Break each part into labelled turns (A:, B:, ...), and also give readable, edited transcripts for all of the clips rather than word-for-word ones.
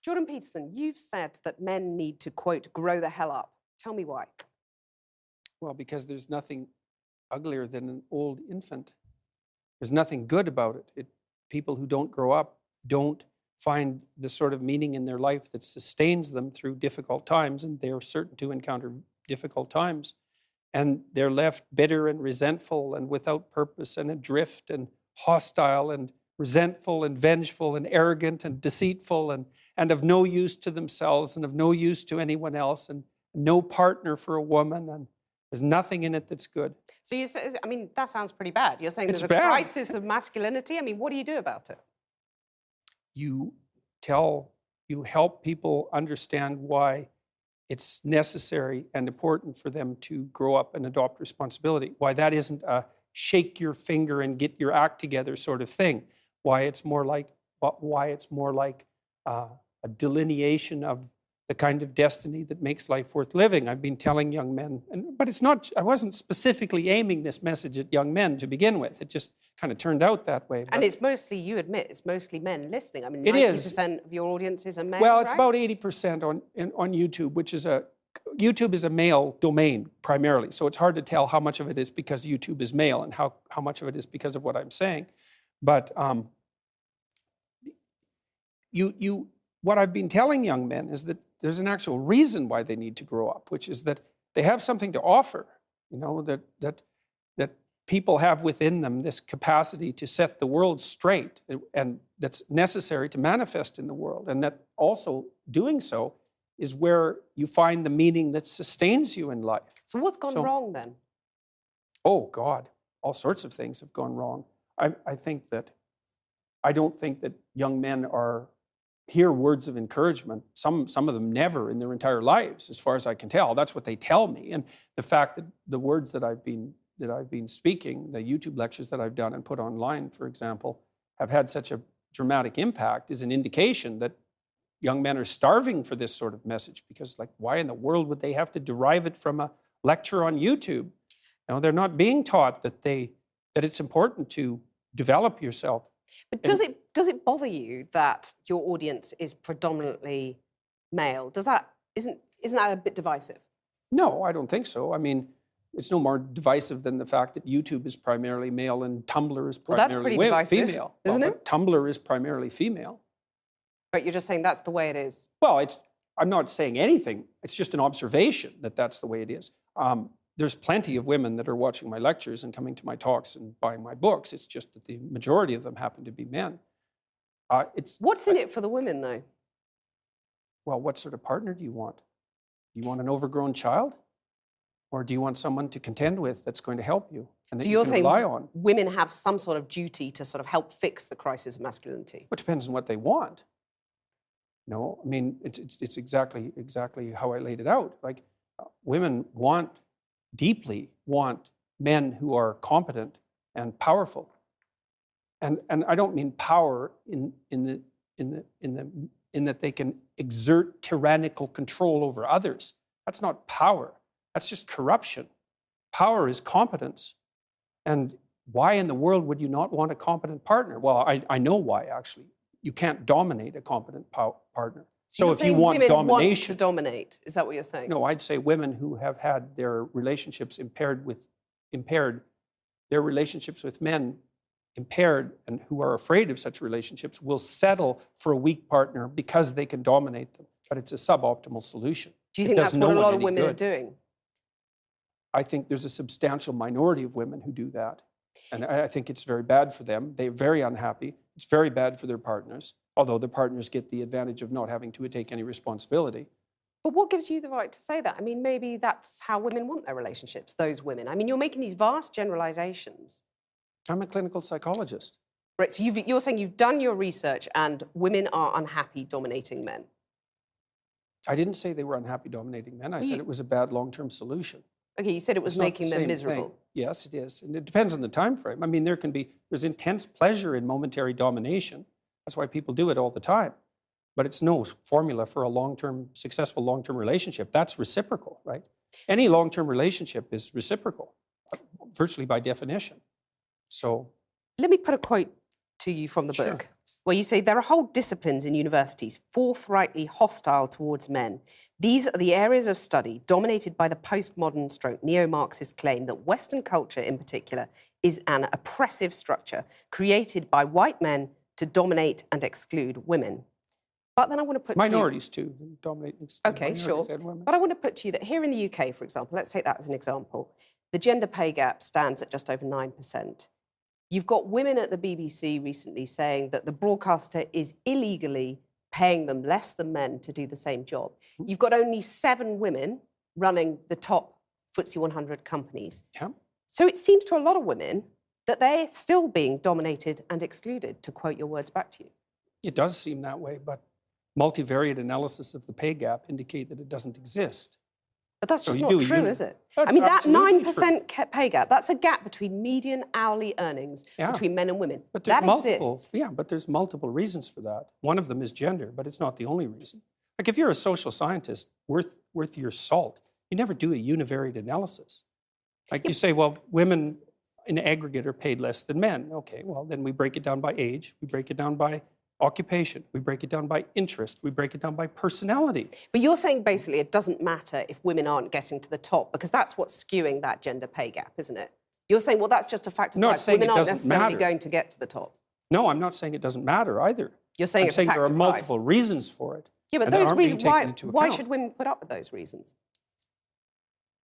A: Jordan Peterson, you've said that men need to, quote, grow the hell up. Tell me why.
B: Well, because there's nothing uglier than an old infant. There's nothing good about it. People who don't grow up don't find the sort of meaning in their life that sustains them through difficult times, and they are certain to encounter difficult times. And they're left bitter and resentful and without purpose and adrift and hostile and resentful and vengeful and arrogant and deceitful and of no use to themselves and of no use to anyone else and no partner for a woman, and there's nothing in it that's good.
A: So you say, I mean, that sounds pretty bad. You're saying
B: It's
A: there's a
B: bad.
A: crisis of masculinity? I mean, what do you do about it?
B: You help people understand why it's necessary and important for them to grow up and adopt responsibility, why that isn't a shake your finger and get your act together sort of thing, why it's more like a delineation of the kind of destiny that makes life worth living. I've been telling young men, but it's not, I wasn't specifically aiming this message at young men to begin with. It just kind of turned out that way.
A: And it's mostly, you admit, it's mostly men listening. I mean,
B: it
A: 90% of your audiences are men,
B: Well, it's
A: right?
B: about 80% on YouTube, YouTube is a male domain primarily. So it's hard to tell how much of it is because YouTube is male and how much of it is because of what I'm saying. But what I've been telling young men is that there's an actual reason why they need to grow up, which is that they have something to offer, that people have within them this capacity to set the world straight, and that's necessary to manifest in the world. And that also doing so is where you find the meaning that sustains you in life.
A: So what's gone wrong then?
B: Oh, God, all sorts of things have gone wrong. I don't think that young men hear words of encouragement. Some of them never in their entire lives, as far as I can tell. That's what they tell me. And the fact that the words that I've been speaking, the YouTube lectures that I've done and put online, for example, have had such a dramatic impact is an indication that young men are starving for this sort of message, because, like, why in the world would they have to derive it from a lecture on YouTube? They're not being taught that it's important to develop yourself.
A: But does it bother you that your audience is predominantly male? Isn't that a bit divisive?
B: No, I don't think so. I mean, it's no more divisive than the fact that YouTube is primarily male and Tumblr is primarily
A: that's pretty divisive,
B: female.
A: isn't it?
B: Tumblr is primarily female.
A: Right, you're just saying that's the way it is.
B: Well, I'm not saying anything. It's just an observation that that's the way it is. There's plenty of women that are watching my lectures and coming to my talks and buying my books. It's just that the majority of them happen to be men.
A: What's in it for the women, though?
B: Well, what sort of partner do you want? Do you want an overgrown child? Or do you want someone to contend with that's going to help you and that you can rely on?
A: Women have some sort of duty to sort of help fix the crisis of masculinity?
B: It depends on what they want. No, I mean, it's exactly how I laid it out. Like, women deeply want men who are competent and powerful. And I don't mean power in that they can exert tyrannical control over others. That's not power. That's just corruption. Power is competence. And why in the world would you not want a competent partner? Well, I know why, actually. You can't dominate a competent partner.
A: So
B: if you want
A: women
B: domination,
A: want to dominate, is that what you're saying?
B: No, I'd say women who have had their relationships their relationships with men impaired, and who are afraid of such relationships will settle for a weak partner because they can dominate them. But it's a suboptimal solution.
A: Do you think that's what a lot of women are doing?
B: I think there's a substantial minority of women who do that. And I think it's very bad for them. They're very unhappy. It's very bad for their partners, although the partners get the advantage of not having to take any responsibility.
A: But what gives you the right to say that? I mean, maybe that's how women want their relationships, those women. I mean, you're making these vast generalizations.
B: I'm a clinical psychologist.
A: Right, so you're saying you've done your research and women are unhappy dominating men.
B: I didn't say they were unhappy dominating men. I said it was a bad long-term solution.
A: Okay, you said it was making them miserable.
B: Yes, it is. And it depends on the time frame. I mean, there's intense pleasure in momentary domination. That's why people do it all the time. But it's no formula for a successful long-term relationship. That's reciprocal, right? Any long-term relationship is reciprocal, virtually by definition. So
A: let me put a quote to you from the book, Well, you say there are whole disciplines in universities forthrightly hostile towards men. These are the areas of study dominated by the postmodern stroke neo-Marxist claim that Western culture in particular is an oppressive structure created by white men to dominate and exclude women. But then I want to put
B: minorities too dominate and exclude
A: Okay, sure.
B: minorities and women.
A: But I want to put to you that here in the UK, for example, let's take that as an example, the gender pay gap stands at just over 9%. You've got women at the BBC recently saying that the broadcaster is illegally paying them less than men to do the same job. You've got only 7 women running the top FTSE 100 companies.
B: Yeah.
A: So it seems to a lot of women that they're still being dominated and excluded, to quote your words back to you.
B: It does seem that way, but multivariate analysis of the pay gap indicate that it doesn't exist.
A: But that's
B: So
A: just
B: you
A: not
B: do a
A: true,
B: uni-
A: is it?
B: That's
A: I mean, that
B: absolutely
A: 9% pay gap, that's a gap between median hourly earnings
B: Yeah.
A: between men and women.
B: But there's
A: That
B: multiple,
A: exists.
B: yeah, but there's multiple reasons for that. One of them is gender, but it's not the only reason. Like if you're a social scientist worth your salt, you never do a univariate analysis. Like you say, well, women in aggregate are paid less than men. Okay, well, then we break it down by age, we break it down by occupation, we break it down by interest, we break it down by personality.
A: But you're saying basically it doesn't matter if women aren't getting to the top because that's what's skewing that gender pay gap, isn't it? You're saying, well, that's just a fact of
B: No,
A: life.
B: it's saying
A: Women
B: it
A: aren't
B: doesn't
A: necessarily
B: matter.
A: going to get to the top.
B: No, I'm not saying it doesn't matter either.
A: You're saying
B: I'm
A: it's a
B: saying
A: fact
B: there are
A: of life.
B: multiple reasons for it.
A: Yeah, but
B: and that
A: those
B: aren't being
A: reasons,
B: taken into
A: why
B: account.
A: should women put up with those reasons?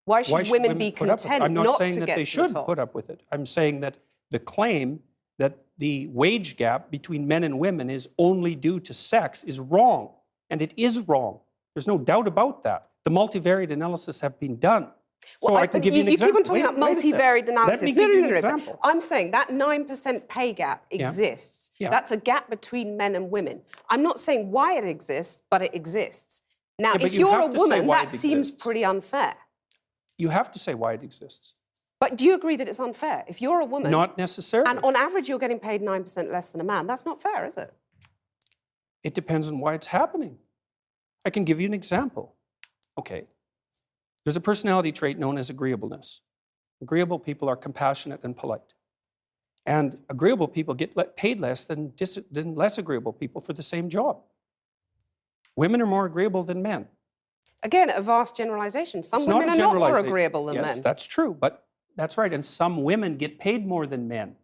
A: Why should
B: Why should
A: women be
B: put up with it?
A: content
B: I'm not
A: not
B: saying
A: to
B: that
A: get
B: they
A: to the
B: should
A: top?
B: put up with it. I'm saying that the claim that the wage gap between men and women is only due to sex is wrong. And it is wrong. There's no doubt about that. The multivariate analysis have been done. So I can give you an
A: You keep
B: example.
A: on talking about
B: Wait a second.
A: multivariate analysis.
B: Let me give you an
A: but
B: example.
A: I'm saying that 9% pay gap exists.
B: Yeah.
A: That's a gap between men and women. I'm not saying why it exists, but it exists. Now,
B: Yeah, but
A: if
B: you
A: you're a
B: have to say
A: woman,
B: why
A: that
B: it
A: seems
B: exists.
A: pretty unfair.
B: You have to say why it exists.
A: But do you agree that it's unfair? If you're a woman,
B: Not necessarily.
A: and on average you're getting paid 9% less than a man, that's not fair, is it?
B: It depends on why it's happening. I can give you an example. Okay. There's a personality trait known as agreeableness. Agreeable people are compassionate and polite. And agreeable people get paid less than less agreeable people for the same job. Women are more agreeable than men.
A: Again, a vast generalization. Some
B: It's
A: women
B: not
A: are
B: a
A: not more
B: generalization.
A: agreeable than
B: Yes,
A: men.
B: that's true, but that's right. And some women get paid more than men.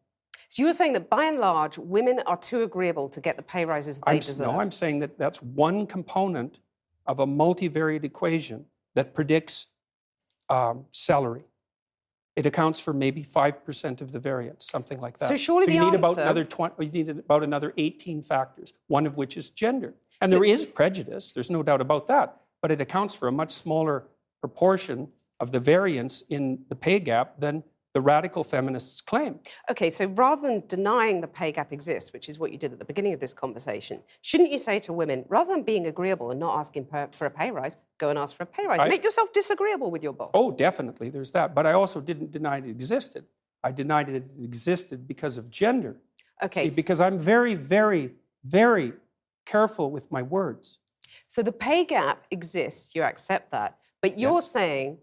A: So you were saying that by and large, women are too agreeable to get the pay rises they deserve.
B: No, I'm saying that that's one component of a multivariate equation that predicts salary. It accounts for maybe 5% of the variance, something like that.
A: So surely
B: you
A: the
B: need about
A: answer-
B: you need about another 18 factors, one of which is gender. And there is prejudice, there's no doubt about that, but it accounts for a much smaller proportion of the variance in the pay gap than the radical feminists claim.
A: Okay, so rather than denying the pay gap exists, which is what you did at the beginning of this conversation, shouldn't you say to women, rather than being agreeable and not asking for a pay rise, go and ask for a pay rise? Make yourself disagreeable with your boss.
B: Oh, definitely, there's that. But I also didn't deny it existed. I denied that it existed because of gender.
A: Okay.
B: See, because I'm very, very, very careful with my words.
A: So the pay gap exists, you accept that, but you're
B: Yes.
A: saying,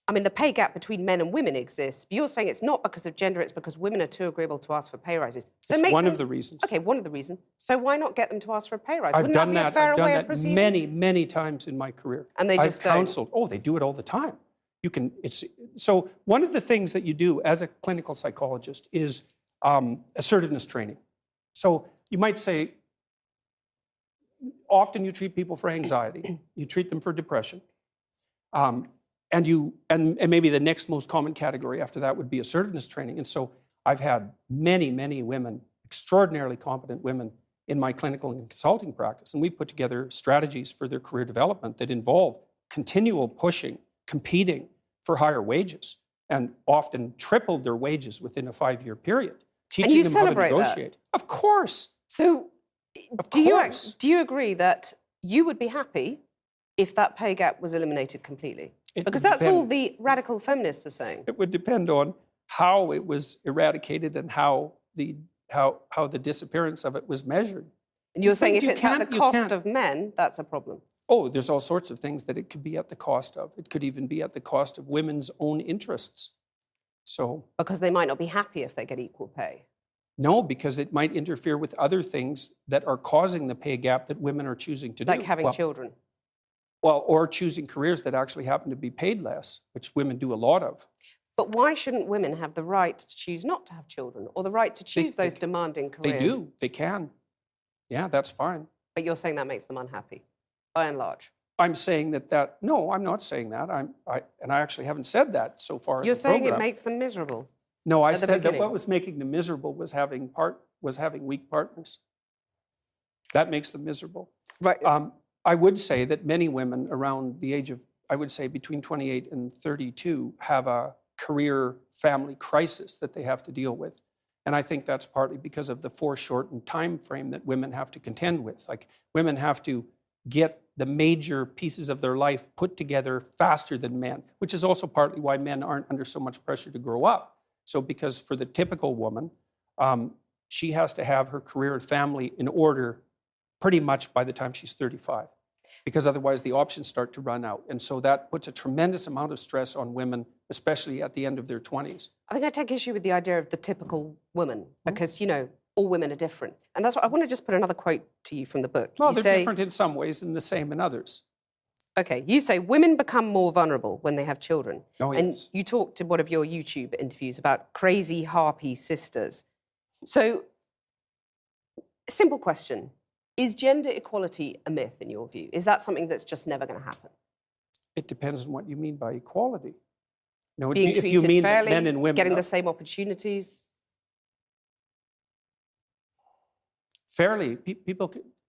A: I mean, the pay gap between men and women exists, but you're saying it's not because of gender, it's because women are too agreeable to ask for pay rises. So
B: It's
A: make
B: one
A: them-
B: of the reasons.
A: Okay, one of the reasons. So why not get them to ask for a pay rise?
B: I've
A: Wouldn't
B: done
A: that be a
B: that.
A: fairer
B: I've done
A: way of
B: that
A: proceeding?
B: many, many times in my career.
A: And they just
B: I've
A: don't?
B: counseled. Oh, they do it all the time. You can. So one of the things that you do as a clinical psychologist is assertiveness training. So you might say, often you treat people for anxiety, you treat them for depression, and maybe the next most common category after that would be assertiveness training. And so I've had many, many women, extraordinarily competent women, in my clinical and consulting practice, and we put together strategies for their career development that involve continual pushing, competing for higher wages, and often tripled their wages within a 5-year period, teaching
A: you
B: them how to
A: celebrate that?
B: negotiate. Of course.
A: So
B: Of
A: do
B: course.
A: you agree that you would be happy if that pay gap was eliminated completely?
B: It
A: Because
B: would
A: that's all
B: depend.
A: the radical feminists are saying.
B: It would depend on how it was eradicated and how the disappearance of it was measured.
A: And you're
B: These
A: saying if
B: things
A: it's at the
B: you
A: cost
B: can't-
A: of men, that's a problem.
B: Oh, there's all sorts of things that it could be at the cost of. It could even be at the cost of women's own interests. So,
A: Because they might not be happy if they get equal pay.
B: No, because it might interfere with other things that are causing the pay gap that women are choosing to do.
A: Like having children.
B: Well, or choosing careers that actually happen to be paid less, which women do a lot of.
A: But why shouldn't women have the right to choose not to have children or the right to choose those demanding careers?
B: They do. They can. Yeah, that's fine.
A: But you're saying that makes them unhappy, by and large.
B: I'm saying that no, I'm not saying that. I actually haven't said that so far.
A: You're
B: in the
A: saying
B: program.
A: it makes them miserable.
B: No, I
A: at the
B: said that
A: beginning.
B: what was making them miserable was having weak partners. That makes them miserable.
A: Right.
B: I would say that many women around the age of, I would say between 28 and 32, have a career family crisis that they have to deal with. And I think that's partly because of the foreshortened time frame that women have to contend with. Like, women have to get the major pieces of their life put together faster than men, which is also partly why men aren't under so much pressure to grow up. So because for the typical woman, she has to have her career and family in order pretty much by the time she's 35, because otherwise the options start to run out. And so that puts a tremendous amount of stress on women, especially at the end of their 20s.
A: I think I take issue with the idea of the typical woman because, you know, all women are different. And that's what I want to just put another quote to you from the book.
B: Well,
A: You
B: they're
A: say,
B: different in some ways and the same in others.
A: Okay, you say women become more vulnerable when they have children.
B: Oh,
A: And
B: yes.
A: you talked in one of your YouTube interviews about crazy harpy sisters. So, simple question. Is gender equality a myth in your view? Is that something that's just never going to happen?
B: It depends on what you mean by equality. No,
A: Being
B: if
A: treated
B: you mean that
A: fairly,
B: men and women
A: getting the same opportunities?
B: fairly,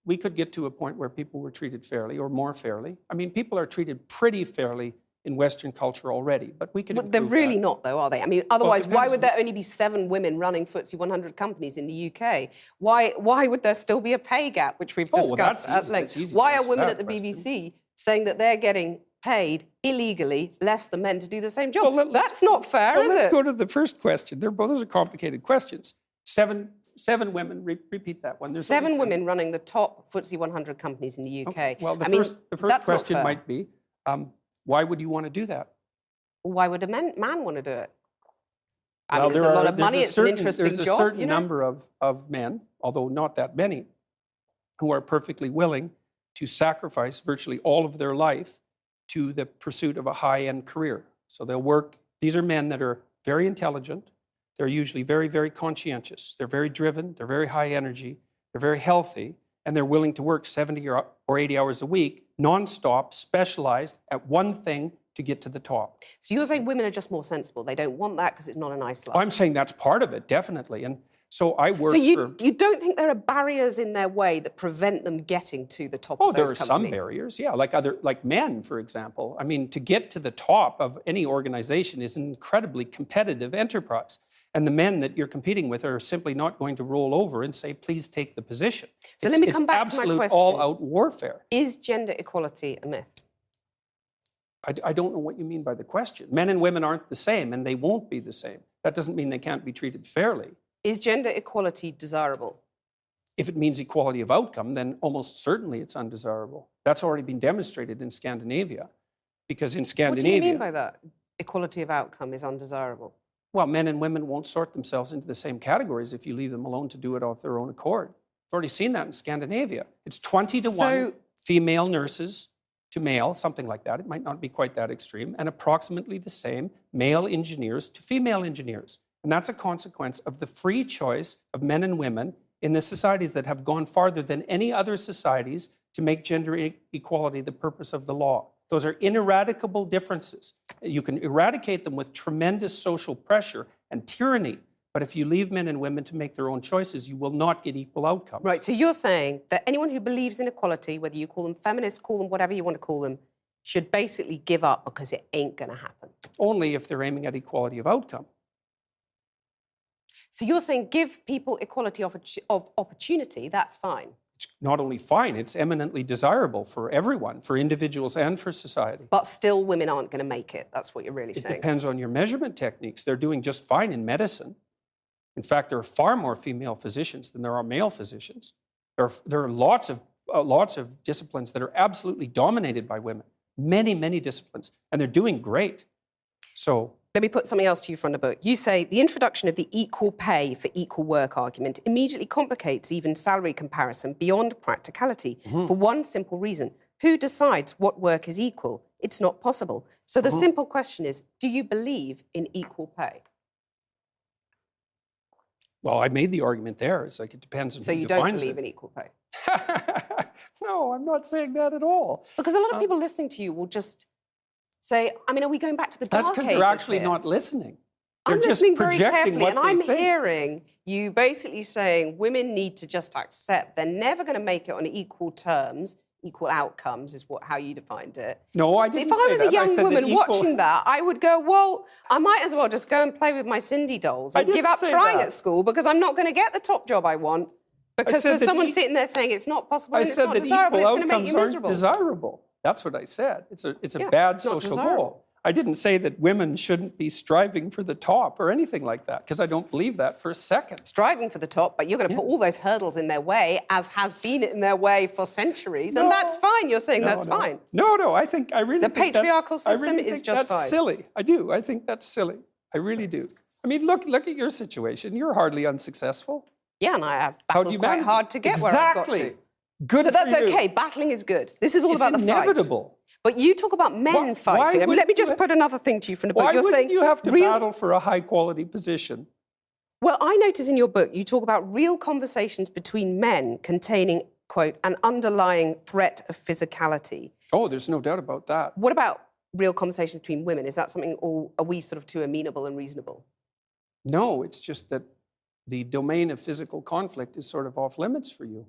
B: we could get to a point where people were treated fairly or more fairly. I mean, people are treated pretty fairly in Western culture already, but we can
A: But they're
B: improve
A: really
B: that.
A: not, though, are they? I mean, otherwise, why
B: depends.
A: would there only be 7 women running FTSE 100 companies in the UK? Why would there still be a pay gap, which we've
B: Oh, well,
A: discussed
B: that's
A: at
B: easy.
A: length?
B: It's easy to
A: Why are
B: answer
A: women
B: that
A: at the
B: question.
A: BBC saying that they're getting paid illegally less than men to do the same job?
B: Well,
A: That's not fair,
B: Well,
A: is
B: let's
A: it?
B: go to the first question. Those are complicated questions. Seven women. Repeat that one. There's only
A: 7 women running the top FTSE 100 companies in the UK.
B: Okay. Well, the
A: I mean,
B: first
A: that's not
B: question
A: fair.
B: might be, why would you want to do that?
A: Why would a man want to do it? I
B: Well,
A: mean, there's a lot of money. It's an interesting
B: there's a
A: job.
B: certain
A: You know?
B: number of men, although not that many, who are perfectly willing to sacrifice virtually all of their life to the pursuit of a high-end career. So they'll work. These are men that are very intelligent. They're usually very, very conscientious. They're very driven. They're very high energy. They're very healthy. And they're willing to work 70 or 80 hours a week, nonstop, specialized at one thing to get to the top.
A: So you're saying women are just more sensible. They don't want that because it's not a nice life.
B: I'm saying that's part of it, definitely. And so I work
A: So you don't think there are barriers in their way that prevent them getting to the top
B: Oh,
A: of
B: there
A: those
B: are
A: companies?
B: some barriers, yeah, like men, for example. I mean, to get to the top of any organization is an incredibly competitive enterprise. And the men that you're competing with are simply not going to roll over and say, please take the position.
A: So let me come back to my
B: absolute
A: question.
B: all-out warfare.
A: Is gender equality a myth?
B: I don't know what you mean by the question. Men and women aren't the same, and they won't be the same. That doesn't mean they can't be treated fairly.
A: Is gender equality desirable?
B: If it means equality of outcome, then almost certainly it's undesirable. That's already been demonstrated in Scandinavia. Because in Scandinavia...
A: What do you mean by that? Equality of outcome is undesirable?
B: Well, men and women won't sort themselves into the same categories if you leave them alone to do it of their own accord. We've already seen that in Scandinavia. It's 20 to 1 female nurses to male, something like that. It might not be quite that extreme, and approximately the same male engineers to female engineers. And that's a consequence of the free choice of men and women in the societies that have gone farther than any other societies to make gender equality the purpose of the law. Those are ineradicable differences. You can eradicate them with tremendous social pressure and tyranny, but if you leave men and women to make their own choices, you will not get equal outcomes.
A: Right, so you're saying that anyone who believes in equality, whether you call them feminists, call them whatever you want to call them, should basically give up because it ain't going to happen.
B: Only if they're aiming at equality of outcome.
A: So you're saying give people equality of opportunity, that's fine.
B: It's not only fine, it's eminently desirable for everyone, for individuals and for society.
A: But still women aren't going to make it. That's what you're really
B: It
A: saying.
B: depends on your measurement techniques. They're doing just fine in medicine. In fact, there are far more female physicians than there are male physicians. There are lots of disciplines that are absolutely dominated by women. Many, many disciplines. And they're doing great. So...
A: Let me put something else to you from the book. You say the introduction of the equal pay for equal work argument immediately complicates even salary comparison beyond practicality for one simple reason. Who decides what work is equal? It's not possible. So the simple question is, do you believe in equal pay?
B: Well, I made the argument there. It's like it depends on
A: So
B: who
A: you don't
B: defines
A: believe
B: it.
A: in equal pay?
B: No, I'm not saying that at all.
A: Because a lot of people listening to you will just say, I mean, are we going back to the dark
B: That's
A: ages
B: because they're actually
A: here?
B: not listening. They're
A: I'm
B: just
A: listening very
B: projecting
A: carefully,
B: what
A: and
B: they
A: I'm
B: think.
A: hearing you basically saying women need to just accept they're never going to make it on equal terms, equal outcomes is how you defined it.
B: No, I
A: If
B: didn't
A: I
B: say
A: was
B: that.
A: a young
B: I said
A: woman
B: that equal...
A: watching that, I would go, well, I might as well just go and play with my Cindy dolls
B: I
A: and give
B: didn't
A: up
B: say
A: trying
B: that.
A: at school because I'm not going to get the top job I want because
B: said
A: there's
B: that
A: someone sitting there saying it's not possible
B: I
A: and it's
B: said
A: not
B: that
A: desirable,
B: equal
A: it's going to make
B: outcomes
A: you
B: aren't
A: miserable.
B: desirable. That's what I said. It's a
A: Yeah,
B: bad
A: it's not
B: social
A: desirable.
B: goal. I didn't say that women shouldn't be striving for the top or anything like that, because I don't believe that for a second.
A: Striving for the top, but you're going to put all those hurdles in their way, as has been in their way for centuries, and that's fine. You're saying that's fine.
B: No, I really
A: The
B: think
A: patriarchal system
B: I really
A: is
B: think
A: just
B: that's
A: fine.
B: silly. I do. I think that's silly. I really do. I mean, look at your situation. You're hardly unsuccessful.
A: Yeah, and I have
B: How do
A: battled
B: you
A: quite
B: manage it?
A: hard to get where I've got
B: Exactly.
A: to.
B: Good
A: So that's
B: for you.
A: okay. Battling is good. This is all
B: It's
A: about the fight.
B: inevitable.
A: But you talk about men fighting. I mean, let me just put another thing to you from the book.
B: Why
A: You're
B: wouldn't
A: saying
B: you have to battle for a high-quality position?
A: Well, I notice in your book you talk about real conversations between men containing, quote, an underlying threat of physicality.
B: Oh, there's no doubt about that.
A: What about real conversations between women? Is that something, or are we sort of too amenable and reasonable?
B: No, it's just that the domain of physical conflict is sort of off limits for you.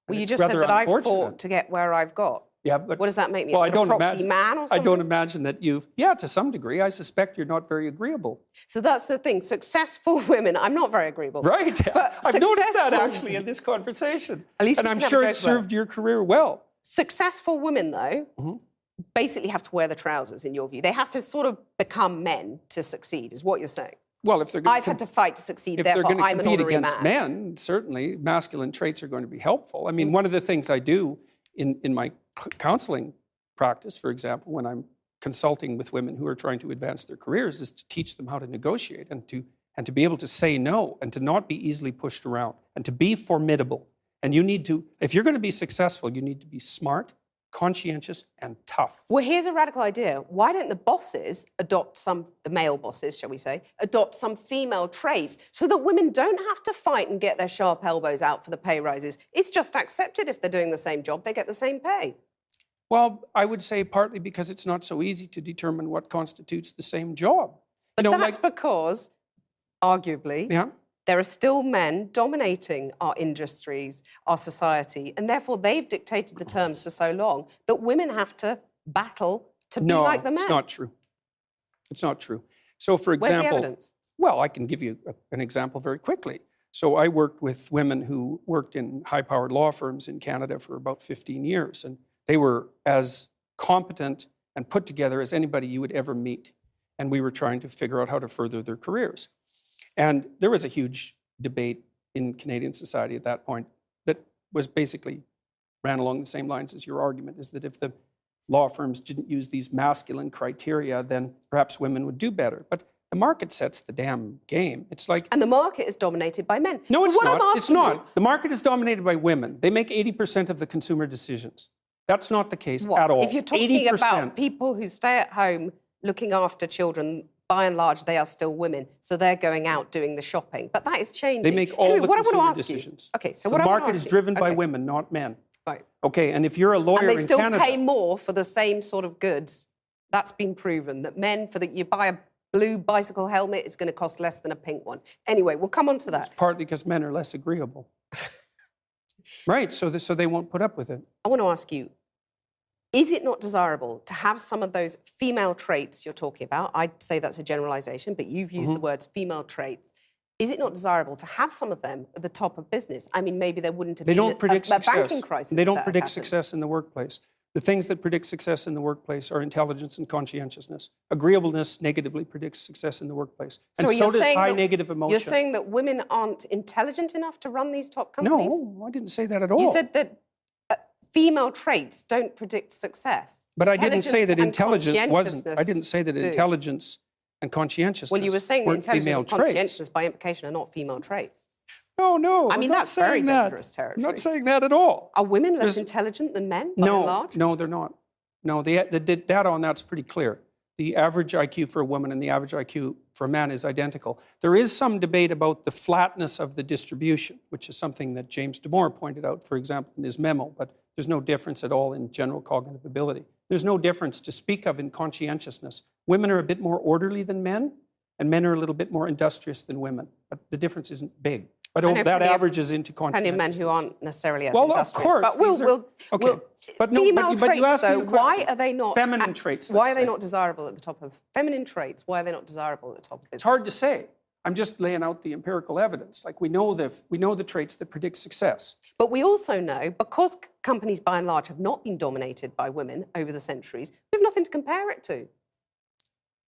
A: Well, you just said that I fought to get where I've got.
B: Yeah, but
A: what does that make me?
B: Well,
A: a sort of proxy man or something?
B: I don't imagine that you've. Yeah, to some degree, I suspect you're not very agreeable.
A: So that's the thing. Successful women. I'm not very agreeable.
B: Right.
A: But
B: I've noticed that actually in this conversation.
A: At least
B: and I'm sure it served your career well.
A: Successful women, though, basically have to wear the trousers. In your view, they have to sort of become men to succeed. Is what you're saying?
B: Well, if they're going
A: I've had to fight to succeed.
B: If they're
A: therefore,
B: going to
A: I'm
B: compete
A: an honorary
B: against
A: man.
B: men, certainly masculine traits are going to be helpful. I mean, one of the things I do in my counseling practice, for example, when I'm consulting with women who are trying to advance their careers, is to teach them how to negotiate and to be able to say no and to not be easily pushed around and to be formidable. And you need to, if you're going to be successful, you need to be smart, conscientious, and tough.
A: Well, here's a radical idea. Why don't the bosses adopt the male bosses, shall we say, adopt some female traits so that women don't have to fight and get their sharp elbows out for the pay rises? It's just accepted if they're doing the same job, they get the same pay.
B: Well, I would say partly because it's not so easy to determine what constitutes the same job.
A: But that's because, arguably, there are still men dominating our industries, our society, and therefore they've dictated the terms for so long that women have to battle to be like the men.
B: No, it's not true. It's not true. So, for example,
A: where's the evidence?
B: Well, I can give you an example very quickly. So I worked with women who worked in high-powered law firms in Canada for about 15 years, and they were as competent and put together as anybody you would ever meet. And we were trying to figure out how to further their careers. And there was a huge debate in Canadian society at that point that was basically ran along the same lines as your argument, is that if the law firms didn't use these masculine criteria, then perhaps women would do better. But the market sets the damn game. It's like...
A: And the market is dominated by men.
B: No, it's not. It's not.
A: You,
B: the market is dominated by women. They make 80% of the consumer decisions. That's not the case at all.
A: If you're talking about people who stay at home looking after children, by and large, they are still women. So they're going out doing the shopping. But that is changing.
B: They make all the consumer decisions.
A: Okay, so
B: the market is driven by women, not men.
A: Right.
B: Okay, and if you're a lawyer in Canada...
A: And they still pay more for the same sort of goods. That's been proven, that men, you buy a blue bicycle helmet, it's going to cost less than a pink one. Anyway, we'll come on to that.
B: It's partly because men are less agreeable. Right, so they won't put up with it.
A: I want to ask you, is it not desirable to have some of those female traits you're talking about? I'd say that's a generalization, but you've used the words female traits. Is it not desirable to have some of them at the top of business? I mean, maybe there wouldn't have been a banking crisis.
B: They don't predict success in the workplace. The things that predict success in the workplace are intelligence and conscientiousness. Agreeableness negatively predicts success in the workplace. And so does high negative emotion.
A: You're saying that women aren't intelligent enough to run these top companies?
B: No, I didn't say that at all.
A: You said that female traits don't predict success.
B: But I didn't say that intelligence wasn't. I didn't say that intelligence and conscientiousness
A: Well, you were saying that
B: weren't
A: intelligence
B: female
A: and
B: traits.
A: conscientiousness by implication are not female traits.
B: No,
A: I mean,
B: I'm not
A: that's very
B: saying that.
A: dangerous
B: I'm
A: territory.
B: not saying that at all.
A: Are women less
B: There's-
A: intelligent than men, by and
B: No,
A: large?
B: no, they're not. No, the data on that's pretty clear. The average IQ for a woman and the average IQ for a man is identical. There is some debate about the flatness of the distribution, which is something that James Damore pointed out, for example, in his memo, but there's no difference at all in general cognitive ability. There's no difference to speak of in conscientiousness. Women are a bit more orderly than men, and men are a little bit more industrious than women. But the difference isn't big. But
A: I know
B: that
A: plenty of-
B: averages into
A: Plenty of men
B: conscientiousness.
A: who aren't necessarily as
B: Well, of
A: industrious.
B: course,
A: But
B: these are- okay. But no,
A: female
B: but you
A: traits,
B: asked me
A: though,
B: a
A: why
B: question.
A: are they not...
B: Feminine traits,
A: Why
B: let's
A: are they
B: say.
A: not desirable at the top of... Feminine traits, why are they not desirable at the top of business?
B: It's hard to say. I'm just laying out the empirical evidence. Like we know the traits that predict success.
A: But we also know, because companies by and large have not been dominated by women over the centuries, we have nothing to compare it to.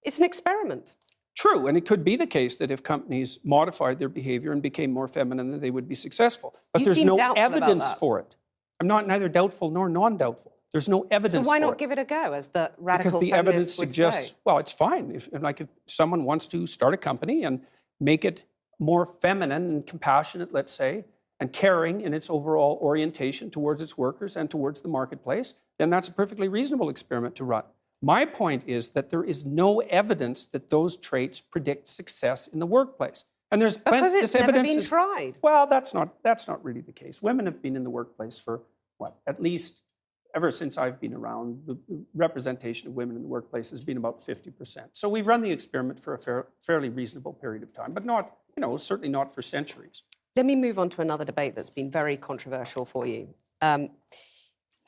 A: It's an experiment.
B: True, and it could be the case that if companies modified their behavior and became more feminine, that they would be successful. But
A: You
B: there's
A: seem
B: no
A: doubtful about
B: evidence
A: that.
B: for it. I'm not neither doubtful nor non-doubtful. There's no
A: So
B: evidence
A: why
B: for
A: not
B: it.
A: give it a go, as the
B: Because
A: radical
B: the evidence
A: feminists would
B: suggests,
A: say?
B: well, it's fine. If someone wants to start a company and make it more feminine and compassionate, let's say, and caring in its overall orientation towards its workers and towards the marketplace, then that's a perfectly reasonable experiment to run. My point is that there is no evidence that those traits predict success in the workplace. And there's
A: Because it's
B: this
A: never
B: evidence
A: been
B: is,
A: tried.
B: well, that's not really the case. Women have been in the workplace for what? At least ever since I've been around, the representation of women in the workplace has been about 50%. So we've run the experiment for a fairly reasonable period of time, but not, certainly not for centuries.
A: Let me move on to another debate that's been very controversial for you. And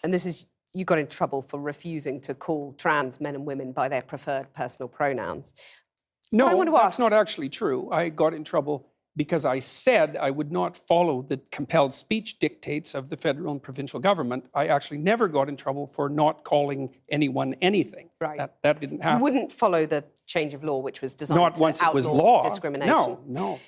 A: this is, you got in trouble for refusing to call trans men and women by their preferred personal pronouns.
B: No,
A: I want to
B: that's
A: ask-
B: not actually true. I got in trouble because I said I would not follow the compelled speech dictates of the federal and provincial government. I actually never got in trouble for not calling anyone anything.
A: Right.
B: That didn't
A: You
B: happen.
A: wouldn't follow the change of law, which was designed
B: Not
A: to
B: once it was
A: outlaw
B: law.
A: discrimination.
B: No.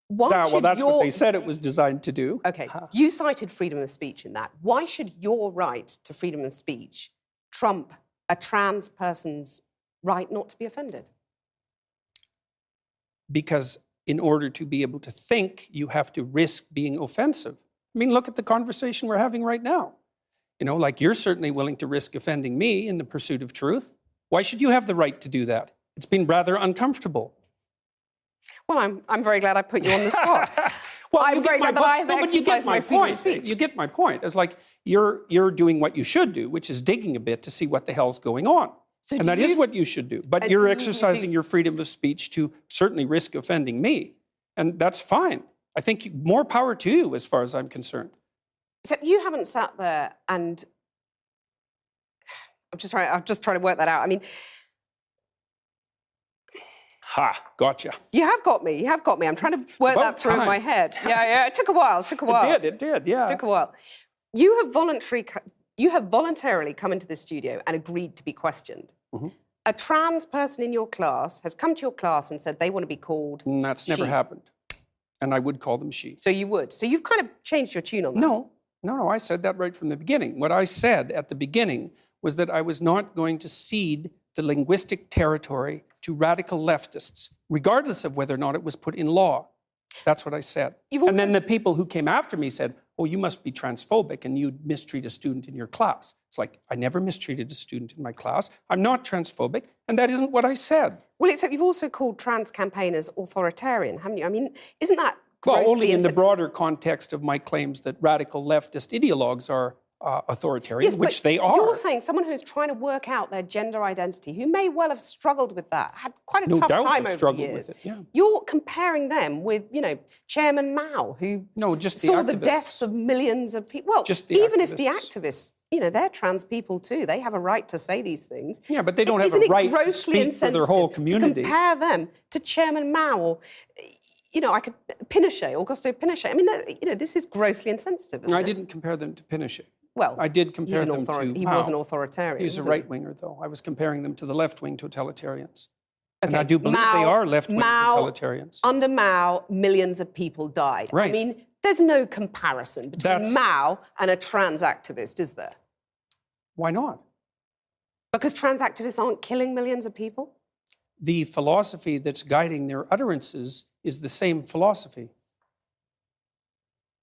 A: Why
B: Well,
A: should
B: that's
A: your...
B: what they said it was designed to do.
A: OK, you cited freedom of speech in that. Why should your right to freedom of speech trump a trans person's right not to be offended?
B: Because in order to be able to think, you have to risk being offensive. I mean, look at the conversation we're having right now. Like you're certainly willing to risk offending me in the pursuit of truth. Why should you have the right to do that? It's been rather uncomfortable.
A: Well, I'm very glad I put you on the spot.
B: Well,
A: I'm
B: you get
A: very
B: my
A: glad that I have
B: point. No, but you get
A: exercised
B: my
A: my freedom of
B: point.
A: speech.
B: You get my point. It's like you're doing what you should do, which is digging a bit to see what the hell's going on.
A: So
B: And
A: do
B: that is
A: you-
B: what you should do. But
A: And
B: you're
A: you
B: exercising
A: think-
B: your freedom of speech to certainly risk offending me. And that's fine. I think more power to you as far as I'm concerned.
A: Except you haven't sat there and... I'm just trying to work that out. I mean,
B: Ha, gotcha.
A: you have got me. I'm trying to work
B: about
A: that through in
B: time.
A: my head. Yeah, it took a while.
B: It did, yeah.
A: Took a while. You have voluntarily come into the studio and agreed to be questioned.
B: Mm-hmm.
A: A trans person in your class has come to your class and said they want to be called
B: And that's never
A: she.
B: happened. And I would call them she.
A: So you would. So you've kind of changed your tune on that.
B: No, I said that right from the beginning. What I said at the beginning was that I was not going to cede the linguistic territory to radical leftists, regardless of whether or not it was put in law. That's what I said. And then the people who came after me said, oh, you must be transphobic and you mistreat a student in your class. It's like, I never mistreated a student in my class. I'm not transphobic, and that isn't what I said.
A: Well, except you've also called trans campaigners authoritarian, haven't you? I mean, isn't that grossly...
B: Well, only in the broader context of my claims that radical leftist ideologues are authoritarian,
A: Yes,
B: which
A: but
B: they are.
A: You're saying someone who's trying to work out their gender identity, who may well have struggled with that, had quite a
B: No
A: tough
B: doubt
A: time
B: have
A: over the
B: struggled
A: years.
B: with it, yeah.
A: You're comparing them with, Chairman Mao, who
B: just the
A: saw the
B: activists.
A: deaths of millions of people. Well,
B: Just the
A: even if the
B: activists.
A: activists, they're trans people too. They have a right to say these things.
B: Yeah, but they don't have a
A: Isn't it
B: right to
A: grossly
B: speak for their whole
A: insensitive
B: community.
A: to compare them to Chairman Mao or, Pinochet, Augusto Pinochet? I mean, this is grossly insensitive. Isn't
B: I
A: it?
B: didn't compare them to Pinochet.
A: Well,
B: I did compare them to
A: He
B: Mao.
A: was an authoritarian.
B: He's a
A: wasn't he?
B: right-winger, though. I was comparing them to the left-wing totalitarians. And
A: Okay,
B: I do believe they are left-wing
A: Mao,
B: totalitarians.
A: Under Mao, millions of people died.
B: Right.
A: I mean, there's no comparison between Mao and a trans activist, is there?
B: Why not?
A: Because trans activists aren't killing millions of people?
B: the philosophy that's guiding their utterances is the same philosophy.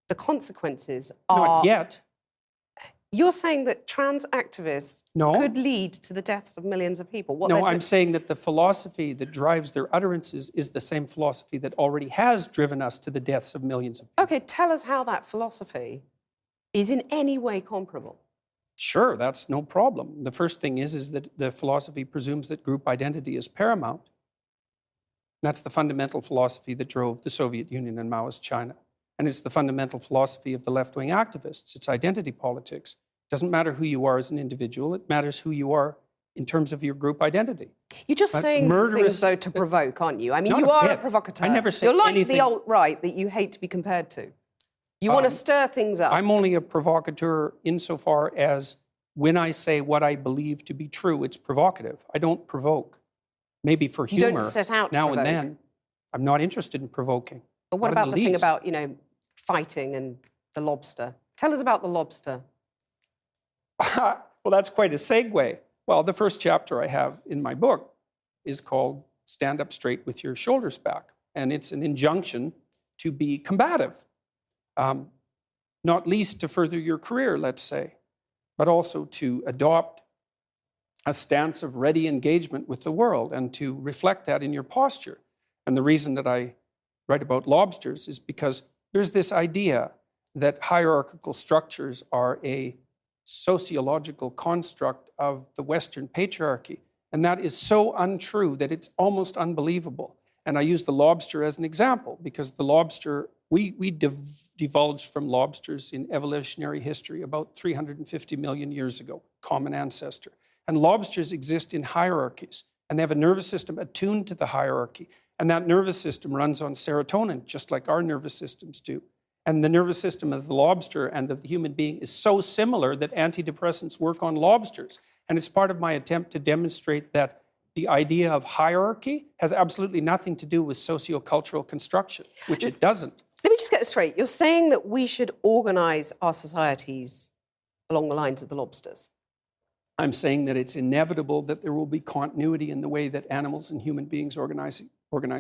A: The consequences are...
B: Not yet.
A: You're saying that trans activists
B: No.
A: could lead to the deaths of millions of people? What
B: No,
A: they're
B: I'm saying that the philosophy that drives their utterances is the same philosophy that already has driven us to the deaths of millions of people.
A: Okay, tell us how that philosophy is in any way comparable.
B: Sure, that's no problem. The first thing is that the philosophy presumes that group identity is paramount. That's the fundamental philosophy that drove the Soviet Union and Maoist China. And it's the fundamental philosophy of the left-wing activists. It's identity politics. It doesn't matter who you are as an individual. It matters who you are in terms of your group identity.
A: You're just
B: That's
A: saying these
B: murderous-
A: things, though, to provoke, aren't you? I mean,
B: Not
A: you
B: a
A: are a
B: bit.
A: provocateur.
B: I never said
A: You're like
B: anything-
A: the alt-right that you hate to be compared to. You want to stir things up.
B: I'm only a provocateur insofar as when I say what I believe to be true, it's provocative. I don't provoke. Maybe for
A: You don't
B: humor
A: set out to
B: now and
A: provoke.
B: then. I'm not interested in provoking.
A: But what
B: Not in
A: about the thing
B: least.
A: about, fighting and the lobster? Tell us about the lobster.
B: Well, that's quite a segue. Well, the first chapter I have in my book is called Stand Up Straight with Your Shoulders Back. And it's an injunction to be combative, not least to further your career, let's say, but also to adopt a stance of ready engagement with the world and to reflect that in your posture. And the reason that I write about lobsters is because there's this idea that hierarchical structures are a sociological construct of the Western patriarchy. And that is so untrue that it's almost unbelievable. And I use the lobster as an example because the lobster, we divulged from lobsters in evolutionary history about 350 million years ago, common ancestor. And lobsters exist in hierarchies, and they have a nervous system attuned to the hierarchy. And that nervous system runs on serotonin, just like our nervous systems do. And the nervous system of the lobster and of the human being is so similar that antidepressants work on lobsters. And it's part of my attempt to demonstrate that the idea of hierarchy has absolutely nothing to do with sociocultural construction, which it doesn't.
A: Let me just get this straight. You're saying that we should organise our societies along the lines of the lobsters.
B: I'm saying that it's inevitable that there will be continuity in the way that animals and human beings organize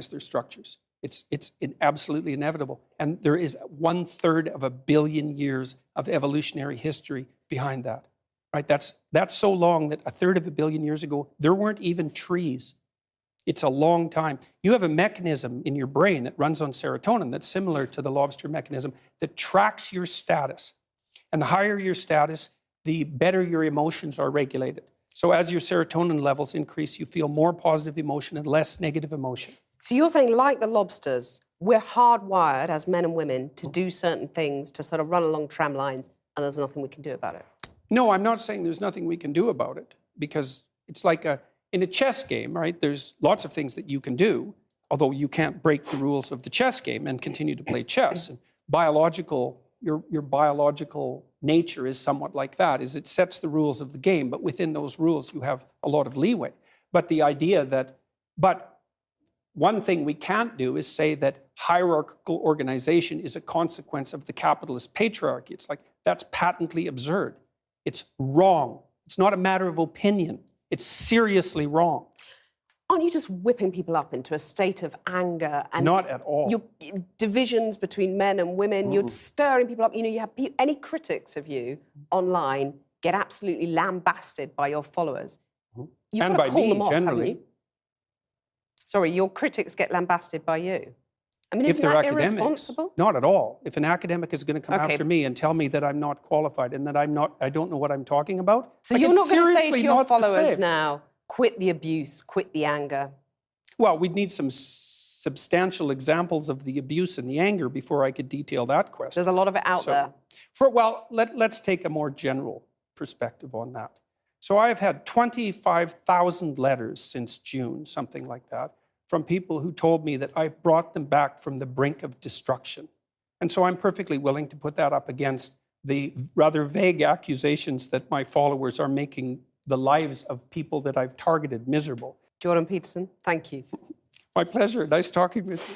B: their structures. It's absolutely inevitable. And there is 1/3 of a billion years of evolutionary history behind that. Right? That's so long that 1/3 of a billion years ago, there weren't even trees. It's a long time. You have a mechanism in your brain that runs on serotonin that's similar to the lobster mechanism that tracks your status. And the higher your status, the better your emotions are regulated. So as your serotonin levels increase, you feel more positive emotion and less negative emotion.
A: So you're saying, like the lobsters, we're hardwired as men and women to do certain things, to sort of run along tram lines, and there's nothing we can do about it.
B: No, I'm not saying there's nothing we can do about it, because it's like in a chess game, right? There's lots of things that you can do, although you can't break the rules of the chess game and continue to play chess. And your biological nature is somewhat like that, is it sets the rules of the game, but within those rules you have a lot of leeway. But the idea but one thing we can't do is say that hierarchical organization is a consequence of the capitalist patriarchy. It's like, that's patently absurd. It's wrong. It's not a matter of opinion. It's seriously wrong.
A: Aren't you just whipping people up into a state of anger and
B: Not at all.
A: divisions between men and women? You're stirring people up. You have any critics of you online get absolutely lambasted by your followers. You've
B: And
A: got to
B: by
A: call
B: me,
A: them off, haven't
B: generally.
A: you? Sorry, your critics get lambasted by you. I mean,
B: If
A: isn't
B: they're
A: that
B: academics,
A: irresponsible?
B: not at all. If an academic is going to come
A: Okay.
B: after me and tell me that I'm not qualified and that I don't know what I'm talking about,
A: So
B: like,
A: you're
B: it's
A: not going to say
B: seriously
A: to your
B: not the
A: followers
B: same.
A: now, quit the abuse, quit the anger.
B: Well, we'd need some substantial examples of the abuse and the anger before I could detail that question.
A: There's a lot of it out there.
B: Let's take a more general perspective on that. So I've had 25,000 letters since June, something like that, from people who told me that I've brought them back from the brink of destruction. And so I'm perfectly willing to put that up against the rather vague accusations that my followers are making the lives of people that I've targeted miserable.
A: Jordan Peterson, thank you.
B: My pleasure. Nice talking with you.